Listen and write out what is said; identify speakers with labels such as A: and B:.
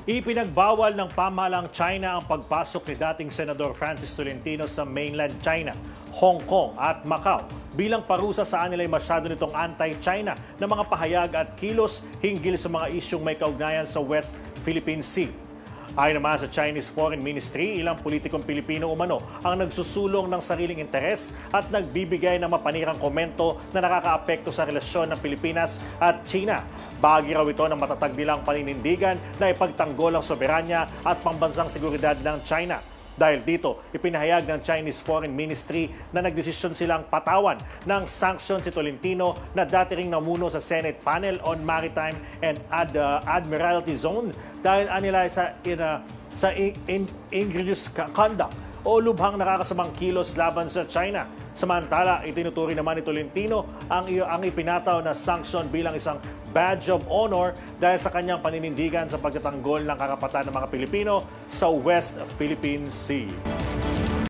A: Ipinagbawal ng pamahalang China ang pagpasok ni dating Senador Francis Tolentino sa mainland China, Hong Kong at Macau bilang parusa sa anila'y masyado nitong anti-China na mga pahayag at kilos hinggil sa mga isyong may kaugnayan sa West Philippine Sea. Ayon naman sa Chinese Foreign Ministry, ilang politikong Pilipino umano ang nagsusulong ng sariling interes at nagbibigay ng mapanirang komento na nakakaapekto sa relasyon ng Pilipinas at China. Bahagi raw ito ng matatag nilang paninindigan na ipagtanggol ang soberanya at pambansang seguridad ng China. Dahil dito, ipinahayag ng Chinese Foreign Ministry na nagdesisyon silang patawan ng sanction si Tolentino na dati ring namuno sa Senate Panel on Maritime and Admiralty Zone dahil anila sa egregious conduct o lubhang nakakasamang kilos laban sa China. Samantala, itinuturi naman ni Tolentino ang ipinataw na sanction bilang isang badge of honor dahil sa kanyang paninindigan sa pagtatanggol ng karapatan ng mga Pilipino sa West Philippine Sea.